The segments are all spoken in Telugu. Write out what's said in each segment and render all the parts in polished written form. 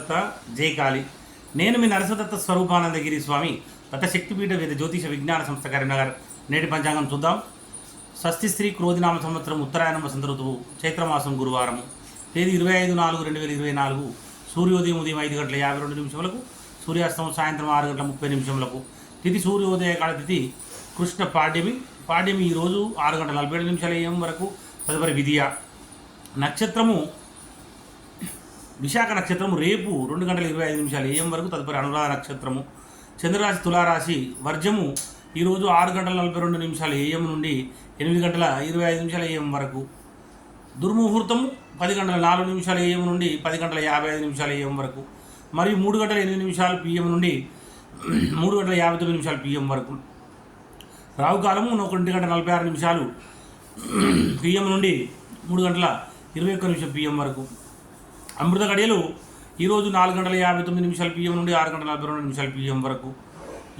గురుదత్త జై కాళి. నేను మీ నరసదత్త స్వరూపానందగిరి స్వామి దత్త శక్తిపీఠ వేద జ్యోతిష విజ్ఞాన సంస్థ కరీంనగర్. నేటి పంచాంగం చూద్దాం. స్వస్తి స్త్రీ క్రోధినామ సంవత్సరం ఉత్తరాయణ వసంత ఋతువు చైత్రమాసం గురువారము. తేదీ 25/4/2024. సూర్యోదయం ఉదయం 5:52 సూర్యాస్తం సాయంత్రం 6:30 తిథి సూర్యోదయ కాల తిథి కృష్ణ పాడ్యమి ఈరోజు 6:47 AM వరకు. తదుపరి విధియ. నక్షత్రము విశాఖ నక్షత్రము రేపు 2:25 AM వరకు. తదుపరి అనురాధ నక్షత్రము. చంద్రరాశి తులారాశి. వర్జము ఈరోజు 6:42 AM నుండి 8:25 AM వరకు. దుర్ముహూర్తము 10:04 AM నుండి 10:55 AM వరకు. మరియు 3:08 PM నుండి 3:59 PM వరకు. రావుకాలము 1:46 PM నుండి 3:21 PM వరకు. అమృత గడియలు ఈరోజు 4:59 PM నుండి 6:42 PM వరకు.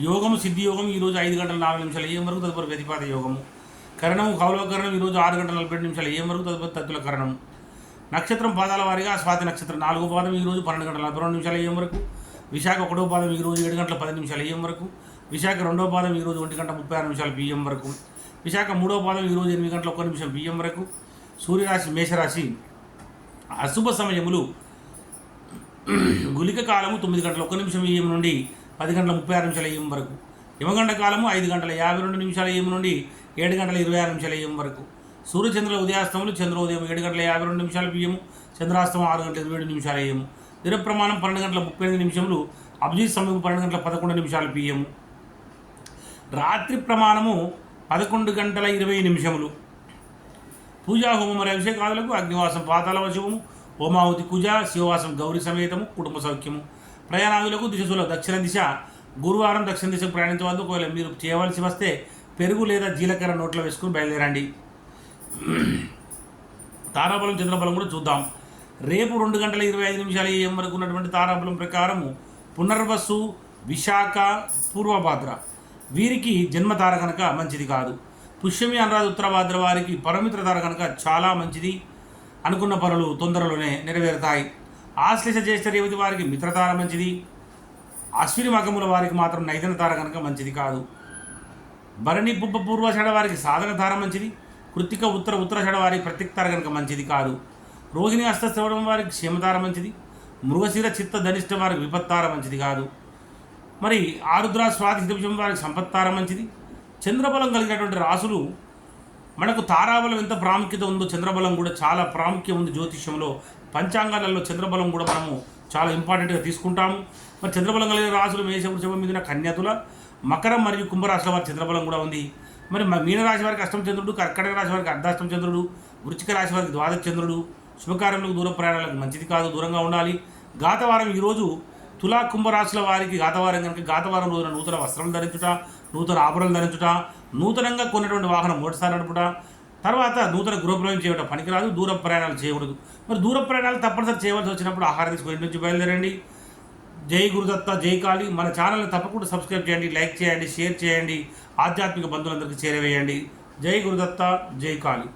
యోగము సిద్ధి యోగం ఈరోజు 5:04 AM వరకు. తదుపరి వ్యతిపాత యోగము. కరణము కౌలవకరణం ఈరోజు 6:47 AM వరకు. తదుపరి తత్తుల కరణం. నక్షత్రం పాదాల వారిగా స్వాతి నక్షత్రం 4వ పాదం ఈరోజు 12:42 AM వరకు. విశాఖ 1వ పాదం ఈరోజు 7:10 AM వరకు. విశాఖ 2వ పాదం ఈరోజు 1:36 PM వరకు. విశాఖ 3వ పాదం ఈరోజు 8:01 PM వరకు. సూర్యరాశి మేషరాశి. అశుభ సమయములు గులిక కాలము 9:01 AM నుండి 10:36 AM వరకు. యమగండ కాలము 5:52 AM నుండి 7:26 AM వరకు. సూర్యచంద్రుల ఉదయాస్తములు చంద్రోదయం 7:52 PM, చంద్రాస్తమం 6:27 AM. దిన ప్రమాణం 12:38. అభిజిత్ సమయం 12:11 PM. రాత్రి ప్రమాణము 11:20. పూజా హోమం మరియు అభిషేకాదులకు అగ్నివాసం పాతాళ వశము, హోమావతి పూజ, శివవాసం గౌరీ సమేతము, కుటుంబ సౌఖ్యము. ప్రయాణాదులకు దిశలో దక్షిణ దిశ. గురువారం దక్షిణ దిశకు ప్రయాణించవద్దు. ఒకవేళ మీరు చేయవలసి వస్తే పెరుగు లేదా జీలకర్ర నోట్లో వేసుకుని బయలుదేరండి. తారాబలం చంద్రబలం కూడా చూద్దాం. రేపు 2:25 AM వరకు ఉన్నటువంటి తారాబలం ప్రకారము పునర్వసు, విశాఖ, పూర్వభాద్ర వీరికి జన్మతార కనుక మంచిది కాదు. పుష్యమి, అనురాధ, ఉత్తరభాద్ర వారికి పరమిత్ర తార కనుక చాలా మంచిది. అనుకున్న పనులు తొందరలోనే నెరవేరుతాయి. ఆశ్లేష జ్యేష్ఠ రేవతి వారికి మిత్రతార మంచిది. అశ్విని మకముల వారికి మాత్రం నైదన తార కనుక మంచిది కాదు. భరణి, పుబ్బ, పూర్వషాఢ వారికి సాధన తార మంచిది. కృత్తిక, ఉత్తరాషాఢ వారికి ప్రత్యక్తార కనుక మంచిది కాదు. రోహిణి, హస్తశ్రవణం వారికి క్షేమతార మంచిది. మృగశిర, చిత్త, ధనిష్ట వారికి విపత్తార మంచిది కాదు. మరి ఆరుద్ర, స్వాతి, హితవిషం వారికి సంపత్తార మంచిది. చంద్రబలం కలిగినటువంటి రాసులు మనకు తారాబలం ఎంత ప్రాముఖ్యత ఉందో చంద్రబలం కూడా చాలా ప్రాముఖ్యం ఉంది జ్యోతిష్యంలో. పంచాంగాలలో చంద్రబలం కూడా మనము చాలా ఇంపార్టెంట్గా తీసుకుంటాము. మరి చంద్రబలం కలిగిన రాసులు మేష, వృషభ, మిథున, కన్యతుల, మకరం మరియు కుంభరాశుల వారి చంద్రబలం కూడా ఉంది. మరి మీనరాశి వారికి అష్టమ చంద్రుడు, కర్కటక రాశి వారికి అర్ధాష్టమ చంద్రుడు, వృశ్చిక రాశి వారికి ద్వాదశ చంద్రుడు. శుభకార్యములకు దూర ప్రయాణాలకు మంచిది కాదు, దూరంగా ఉండాలి. గాతవారం ఈరోజు తులా, కుంభరాశుల వారికి గాతవారం కనుక గాతవారం రోజున నూతన వస్త్రం ధరించుట, నూతన ఆభరణం ధరించుట, నూతనంగా కొన్నటువంటి వాహనం మోటార్ నడుపుట, తర్వాత నూతన గృహప్రవేశం చేయడం పనికిరాదు. దూర ప్రయాణాలు చేయకూడదు. మరి దూర ప్రయాణాలు తప్పనిసరి చేయవలసి వచ్చినప్పుడు ఆహారం తీసుకుని నుంచి బయలుదేరండి. జై గురుదత్త జై కాళి. మన ఛానల్ని తప్పకుండా సబ్స్క్రైబ్ చేయండి, లైక్ చేయండి, షేర్ చేయండి, ఆధ్యాత్మిక బంధువులందరికీ చేరవేయండి. జై గురుదత్త జై కాళి.